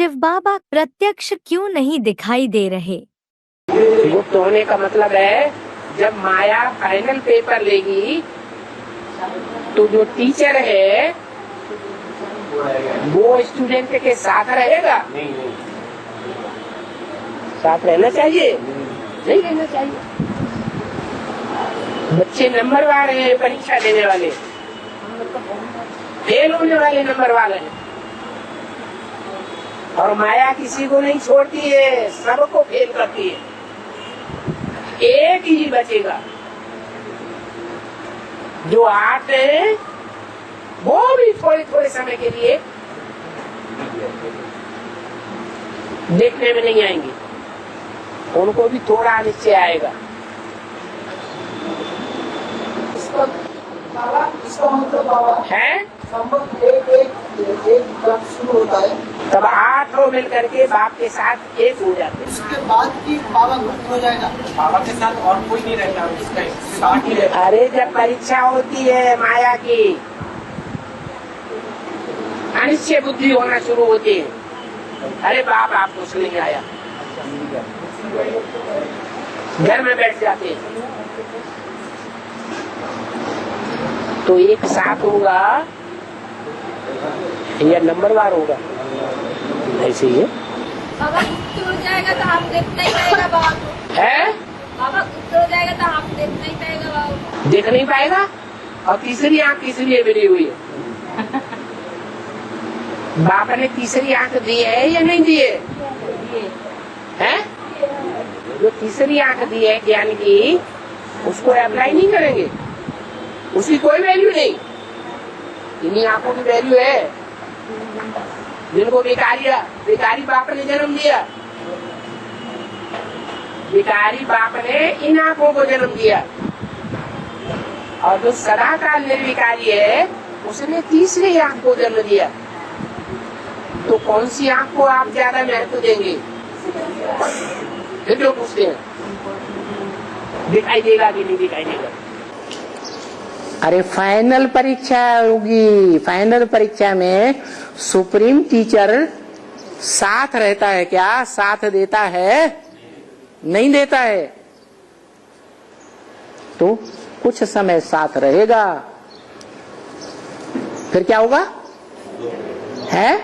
शिव बाबा प्रत्यक्ष क्यों नहीं दिखाई दे रहे? गुप्त होने का मतलब है जब माया फाइनल पेपर लेगी तो जो टीचर है वो स्टूडेंट के साथ रहेगा। नहीं। साथ रहना चाहिए, नहीं रहना चाहिए। बच्चे नंबरवार हैं, परीक्षा देने वाले, फेल होने वाले नंबर वाले हैं। और माया किसी को नहीं छोड़ती है, सबको फेल करती है। एक ही बचेगा जो आते हैं, वो भी थोड़े थोड़े समय के लिए देखने में नहीं आएंगे, उनको भी थोड़ा निश्चय आएगा। इसका मतलब है एक शुरू होता है, तब 8 मिल करके बाप के साथ एक हो जाते हैं। उसके बाद की बाबा मुक्त हो जाएगा, बाबा के साथ और कोई नहीं रहता, उसका साथ ही रहता। अरे जब परीक्षा होती है माया की, अनिश्चय बुद्धि होना शुरू होती है, अरे बाप आपको कुछ नहीं आया, घर में बैठ जाते हैं। तो एक साथ होगा या नंबरवार होगा, ऐसे ही है। बाबा गुप्त हो जाएगा तो आप देखना ही पाएगा बाबा को। है बाबा गुप्त हो जाएगा तो आप देखना ही पाएगा बाबा को। देख नहीं पाएगा। और तीसरी आंख किस लिए मिली हुई है? बाप ने तीसरी आंख दी है या नहीं दी है? है? जो तीसरी आंख दी है ज्ञान की, उसको अप्लाई नहीं करेंगे, उसकी कोई वैल्यू नहीं। इन्हीं आंखों की वैल्यू है जिनको भिखारी बाप ने जन्म दिया। भिखारी बाप ने इन आंखों को जन्म दिया, और जो सदाकाल निर्विकारी है उसने तीसरी आंख को जन्म दिया। तो कौन सी आंख को आप ज्यादा महत्व देंगे? फिर जो पूछते हैं दिखाई देगा कि नहीं दिखाई देगा। अरे फाइनल परीक्षा होगी, फाइनल परीक्षा में सुप्रीम टीचर साथ रहता है क्या? साथ देता है? नहीं देता है। तो कुछ समय साथ रहेगा, फिर क्या होगा? है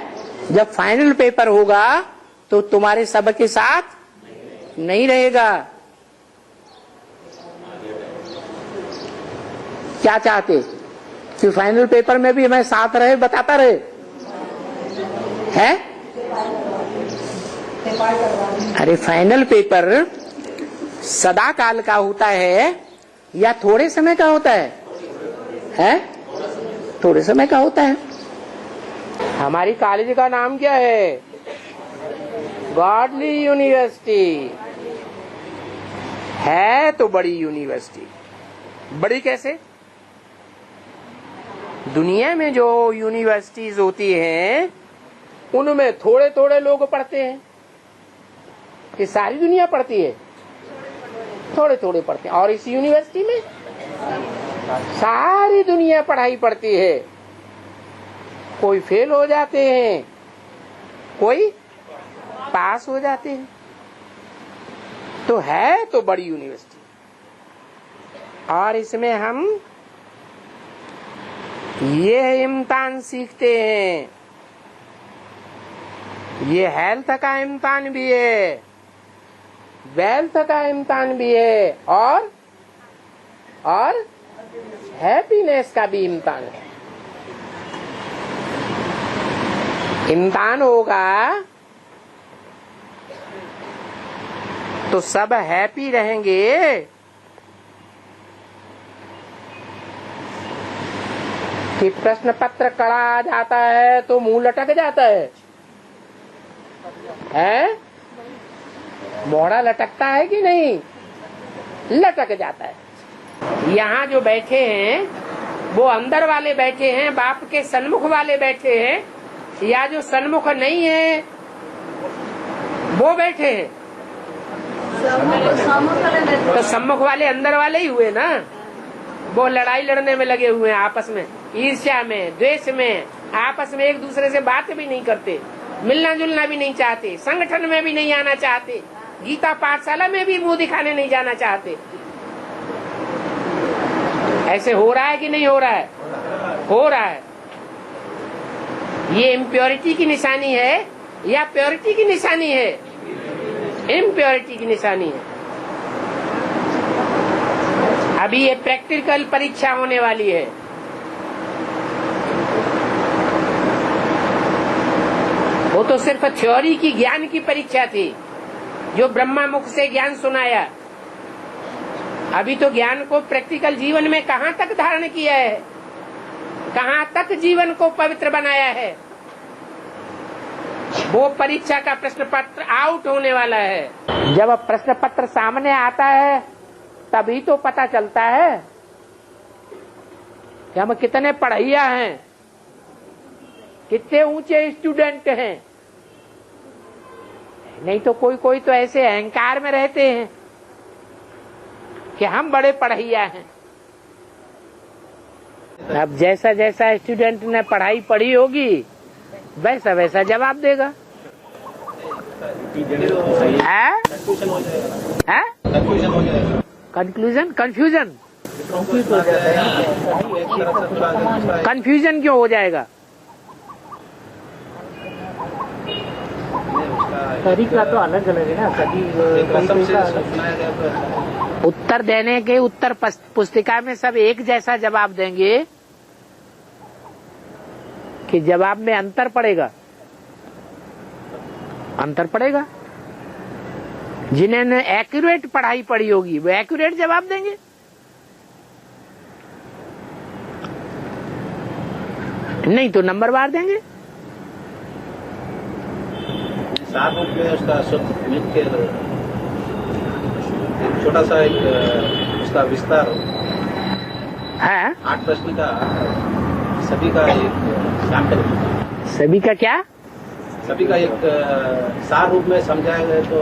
जब फाइनल पेपर होगा तो तुम्हारे सबके साथ नहीं रहेगा। क्या चाहते कि फाइनल पेपर में भी मैं साथ रहे, बताता रहे? है? अरे फाइनल पेपर सदा काल का होता है या थोड़े समय का होता है? है? थोड़े समय का होता है। हमारी कॉलेज का नाम क्या है? गॉडली यूनिवर्सिटी है। तो बड़ी यूनिवर्सिटी, बड़ी कैसे? दुनिया में जो यूनिवर्सिटीज होती हैं उनमें थोड़े थोड़े लोग पढ़ते हैं, कि सारी दुनिया पढ़ती है? थोड़े थोड़े पढ़ते हैं। और इस यूनिवर्सिटी में सारी दुनिया पढ़ाई पढ़ती है। कोई फेल हो जाते हैं, कोई पास हो जाते हैं। तो है तो बड़ी यूनिवर्सिटी। और इसमें हम ये इम्तिहान सीखते हैं। ये हेल्थ का इम्तिहान भी है, वेल्थ का इम्तिहान भी है, और हैप्पीनेस का भी इम्तिहान है। इम्तिहान होगा तो सब हैप्पी रहेंगे कि प्रश्न पत्र कड़ा आ जाता है तो मुंह लटक जाता है? हैं? मोड़ा लटकता है कि नहीं? लटक जाता है। यहाँ जो बैठे हैं वो अंदर वाले बैठे हैं, बाप के सन्मुख वाले बैठे हैं, या जो सन्मुख नहीं है वो बैठे हैं? तो सम्मुख वाले अंदर वाले ही हुए ना। वो लड़ाई लड़ने में लगे हुए हैं, आपस में ईर्ष्या में, द्वेष में, आपस में एक दूसरे से बात भी नहीं करते। मिलना जुलना भी नहीं चाहते, संगठन में भी नहीं आना चाहते, गीता पाठशाला में भी मुंह दिखाने नहीं जाना चाहते। ऐसे हो रहा है कि नहीं हो रहा है? हो रहा है। ये इम्प्योरिटी की निशानी है या प्योरिटी की निशानी है? इम्प्योरिटी की निशानी है। अभी ये प्रैक्टिकल परीक्षा होने वाली है। वो तो सिर्फ थ्योरी की, ज्ञान की परीक्षा थी, जो ब्रह्मा मुख से ज्ञान सुनाया। अभी तो ज्ञान को प्रैक्टिकल जीवन में कहाँ तक धारण किया है, कहाँ तक जीवन को पवित्र बनाया है, वो परीक्षा का प्रश्न पत्र आउट होने वाला है। जब प्रश्न पत्र सामने आता है तभी तो पता चलता है कि हम कितने पढ़ैया हैं, कितने ऊंचे स्टूडेंट हैं। नहीं तो कोई कोई तो ऐसे अहंकार में रहते हैं कि हम बड़े पढ़ैया हैं। अब जैसा जैसा स्टूडेंट ने पढ़ाई पढ़ी होगी वैसा वैसा जवाब देगा। कंक्लूजन, कंफ्यूजन, कंफ्यूजन क्यों हो जाएगा? तरीका तो अलग अलग है ना सभी। उत्तर देने के उत्तर पुस्तिका में सब एक जैसा जवाब देंगे कि जवाब में अंतर पड़ेगा? अंतर पड़ेगा। जिन्होंने एक्यूरेट पढ़ाई पढ़ी होगी वो एक्यूरेट जवाब देंगे। नहीं तो नंबरवार देंगे। सार रूप में उसका मिलकर एक छोटा सा एक उसका विस्तार है। 8 प्रश्न का सभी का एक सैंपल। सभी का क्या? सभी का एक सार रूप में समझाया गया। तो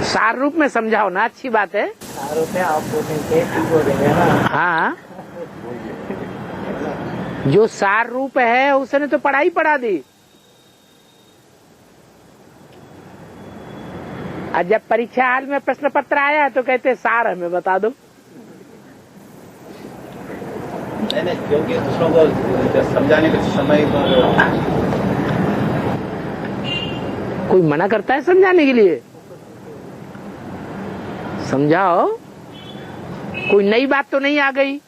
सार रूप में समझाओ ना, अच्छी बात है। सार रूप में आप बोलेंगे ठीक बोलेंगे ना। हाँ, जो सार रूप है उसने तो पढ़ाई पढ़ा दी। और जब परीक्षा हाल में प्रश्न पत्र आया तो कहते सार हमें बता दो। नहीं, क्योंकि दूसरों को समझाने के समय कोई मना करता है समझाने के लिए? समझाओ। कोई नई बात तो नहीं आ गई?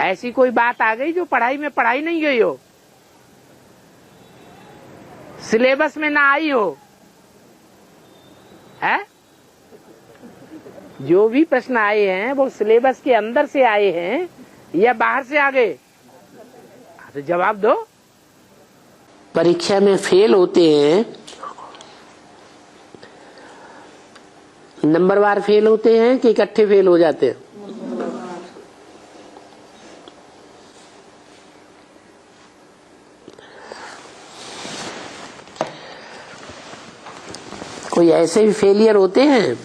ऐसी कोई बात आ गई जो पढ़ाई में पढ़ाई नहीं गई हो, सिलेबस में ना आई हो? है? जो भी प्रश्न आए हैं वो सिलेबस के अंदर से आए हैं या बाहर से आ गए? तो जवाब दो। परीक्षा में फेल होते हैं, नंबरवार फेल होते हैं कि इकट्ठे फेल हो जाते हैं? कोई ऐसे भी फेलियर होते हैं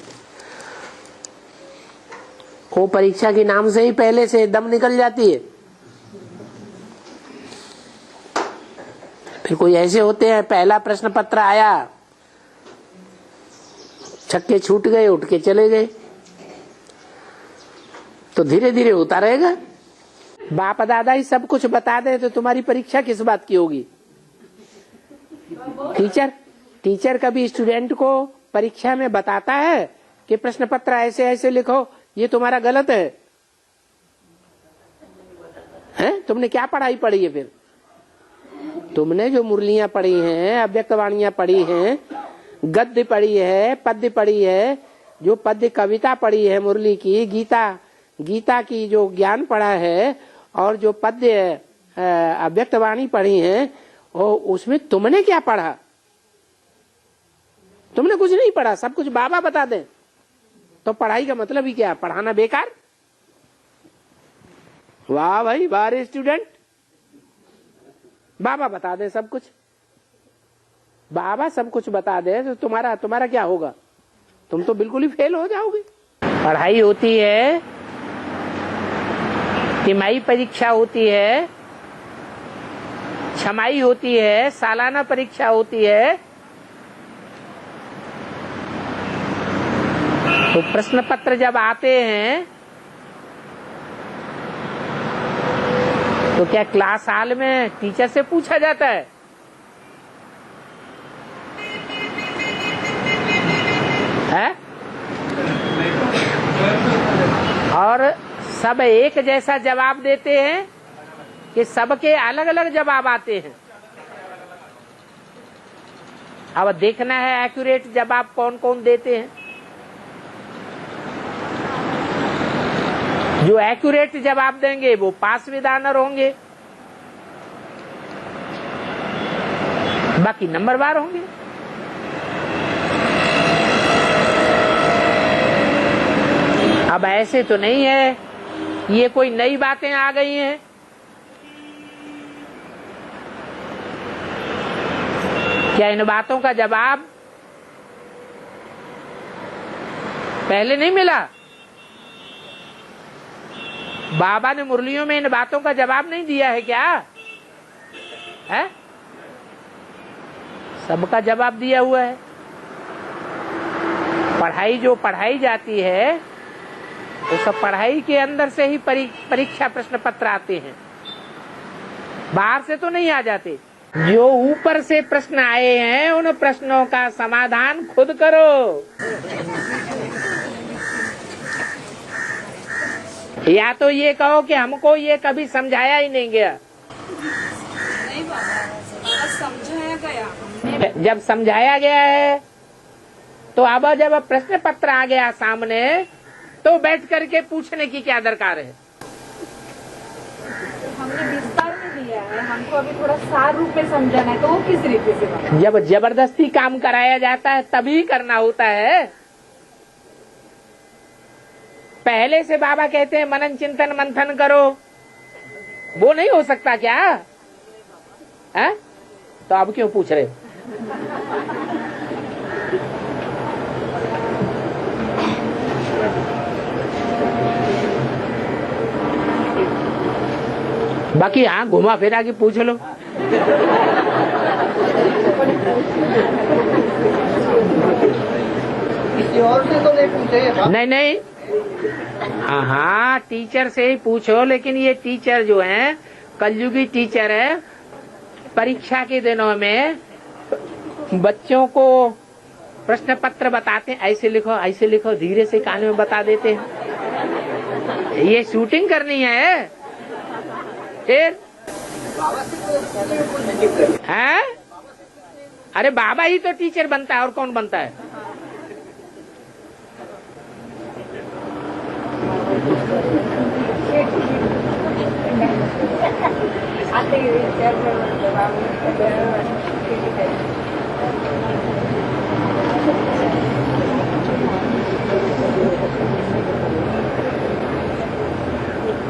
वो परीक्षा के नाम से ही पहले से दम निकल जाती है। फिर कोई ऐसे होते हैं पहला प्रश्न पत्र आया, छक्के छूट गए, उठ के चले गए। तो धीरे धीरे होता रहेगा। बाप दादा ही सब कुछ बता दे तो तुम्हारी परीक्षा किस बात की होगी? टीचर कभी स्टूडेंट को परीक्षा में बताता है कि प्रश्न पत्र ऐसे ऐसे लिखो, ये तुम्हारा गलत है? तुमने क्या पढ़ाई पढ़ी है? फिर तुमने जो मुरलियां पढ़ी हैं, अव्यक्तवाणियां पढ़ी हैं, गद्य पढ़ी है, पद्य पढ़ी है, जो पद्य कविता पढ़ी है मुरली की, गीता की जो ज्ञान पढ़ा है, और जो पद्य अव्यक्तवाणी पढ़ी है, उसमें तुमने क्या पढ़ा? तुमने कुछ नहीं पढ़ा, सब कुछ बाबा बता दें तो पढ़ाई का मतलब ही क्या? पढ़ाना बेकार? वाह भाई, वाह स्टूडेंट, बाबा बता दे सब कुछ। बाबा सब कुछ बता दे तो तुम्हारा क्या होगा? तुम तो बिल्कुल ही फेल हो जाओगे। पढ़ाई होती है, तिमाही परीक्षा होती है, छमाही होती है, सालाना परीक्षा होती है, तो प्रश्न पत्र जब आते हैं तो क्या क्लास हाल में टीचर से पूछा जाता है? और सब एक जैसा जवाब देते हैं कि सबके अलग अलग जवाब आते हैं? अब देखना है एक्यूरेट जवाब कौन कौन देते हैं। जो एक्यूरेट जवाब देंगे वो पास विद ऑनर होंगे, बाकी नंबरवार होंगे। अब ऐसे तो नहीं है ये कोई नई बातें आ गई हैं। क्या इन बातों का जवाब पहले नहीं मिला? बाबा ने मुरलियों में इन बातों का जवाब नहीं दिया है क्या? है? सबका जवाब दिया हुआ है। पढ़ाई जो पढ़ाई जाती है वो सब पढ़ाई के अंदर से ही परीक्षा प्रश्न पत्र आते हैं, बाहर से तो नहीं आ जाते। जो ऊपर से प्रश्न आए हैं उन प्रश्नों का समाधान खुद करो। या तो ये कहो कि हमको ये कभी समझाया ही नहीं गया। नहीं बाबा, समझाया गया। जब समझाया गया है तो अब जब प्रश्न पत्र आ गया सामने तो बैठ करके पूछने की क्या दरकार है? हमने विस्तार में दिया है, हमको अभी थोड़ा सार रूप में समझाना है, तो वो किस तरीके से बाबा? जब जबरदस्ती काम कराया जाता है तभी करना होता है। पहले से बाबा कहते हैं मनन चिंतन मंथन करो, वो नहीं हो सकता क्या? है? तो अब क्यों पूछ रहे? बाकी हाँ घुमा फिरा के पूछ लो। किसी और से तो नहीं पूछे? नहीं नहीं, हाँ टीचर से ही पूछो, लेकिन ये टीचर जो है कलयुगी टीचर है। परीक्षा के दिनों में बच्चों को प्रश्न पत्र बताते हैं, ऐसे लिखो धीरे से कान में बता देते हैं। ये शूटिंग करनी है फिर है? अरे बाबा ही तो टीचर बनता है और कौन बनता है?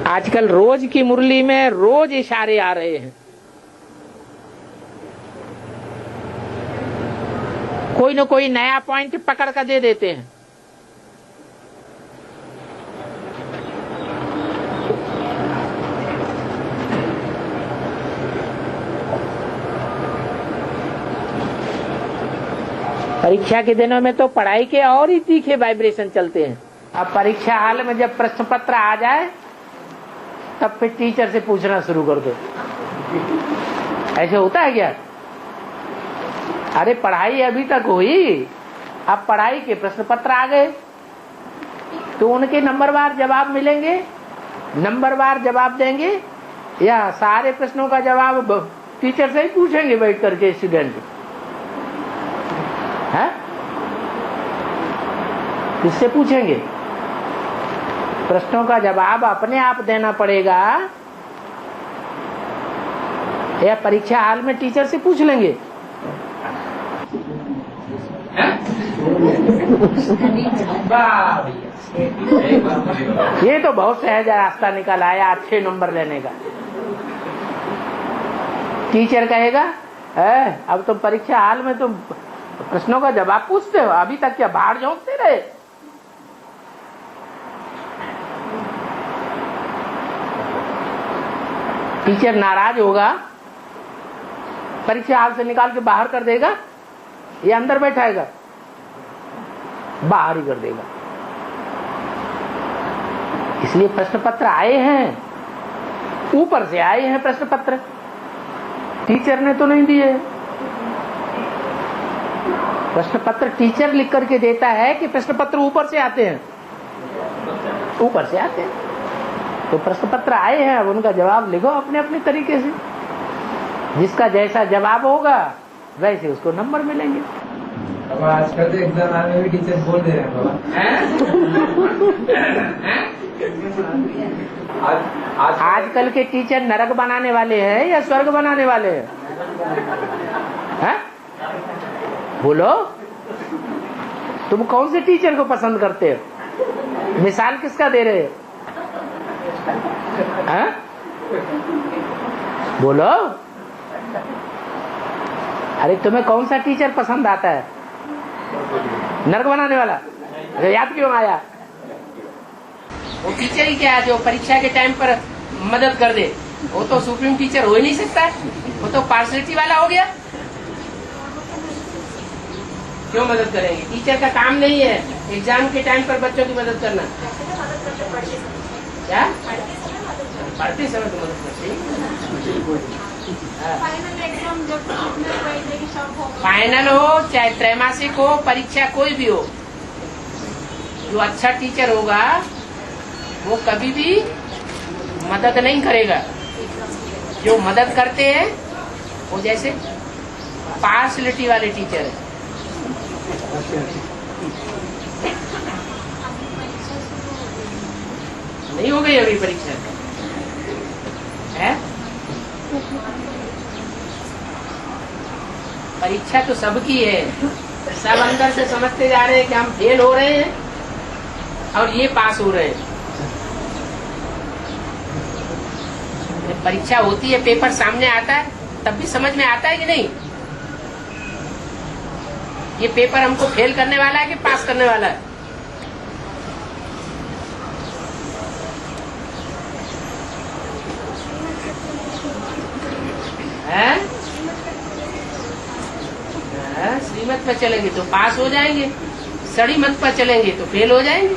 आजकल रोज की मुरली में रोज इशारे आ रहे हैं। कोई न कोई नया पॉइंट पकड़ कर दे देते हैं। परीक्षा के दिनों में तो पढ़ाई के और ही तीखे वाइब्रेशन चलते हैं। अब परीक्षा हाल में जब प्रश्न पत्र आ जाए तब फिर टीचर से पूछना शुरू कर दो। ऐसे होता है क्या? अरे पढ़ाई अभी तक हुई, अब पढ़ाई के प्रश्न पत्र आ गए तो उनके नंबरवार जवाब मिलेंगे, नंबरवार जवाब देंगे, या सारे प्रश्नों का जवाब टीचर से ही पूछेंगे बैठ करके स्टूडेंट? है? किससे पूछेंगे? प्रश्नों का जवाब अपने आप देना पड़ेगा या परीक्षा हाल में टीचर से पूछ लेंगे? ये तो बहुत सहज रास्ता निकल आया अच्छे नंबर लेने का। टीचर कहेगा अब तुम परीक्षा हाल में तुम प्रश्नों का जवाब पूछते हो, अभी तक क्या बाहर झोंकते रहे? टीचर नाराज होगा परीक्षा हाल से निकाल के बाहर कर देगा या अंदर बैठाएगा? बाहर ही कर देगा। इसलिए प्रश्न पत्र आए हैं, ऊपर से आए हैं प्रश्न पत्र, टीचर ने तो नहीं दिए। प्रश्न पत्र टीचर लिख करके देता है कि प्रश्न पत्र ऊपर से आते हैं? ऊपर से आते हैं। तो प्रश्न पत्र आए हैं, अब उनका जवाब लिखो अपने अपने तरीके से। जिसका जैसा जवाब होगा वैसे उसको नंबर मिलेंगे। अब आजकल तो एग्जाम आने में टीचर बोल दे रहे हैं बाबा। आजकल के टीचर नरक बनाने वाले हैं या स्वर्ग बनाने वाले हैं? बोलो, तुम कौन से टीचर को पसंद करते हो? मिसाल किसका दे रहे हो? बोलो, अरे तुम्हें कौन सा टीचर पसंद आता है? नरक बनाने वाला? अरे याद क्यों आया? वो टीचर ही क्या जो परीक्षा के टाइम पर मदद कर दे, वो तो सुप्रीम टीचर हो ही नहीं सकता है, वो तो पार्शलिटी वाला हो गया। क्यों मदद करेंगे? टीचर का काम नहीं है एग्जाम के टाइम पर बच्चों की मदद करना। क्या पढ़ते समय तो मदद करते? फाइनल हो चाहे त्रैमासिक हो, परीक्षा कोई भी हो, जो अच्छा टीचर होगा वो कभी भी मदद नहीं करेगा। जो मदद करते हैं वो जैसे पार्शलिटी वाले टीचर है। नहीं हो गई अभी परीक्षा है? परीक्षा तो सबकी है, सब अंदर से समझते जा रहे हैं कि हम फेल हो रहे हैं और ये पास हो रहे हैं। जब परीक्षा होती है, पेपर सामने आता है, तब भी समझ में आता है कि नहीं ये पेपर हमको फेल करने वाला है कि पास करने वाला है? श्रीमत पर चलेंगे तो पास हो जाएंगे, सड़ी मत पर चलेंगे तो फेल हो जाएंगे।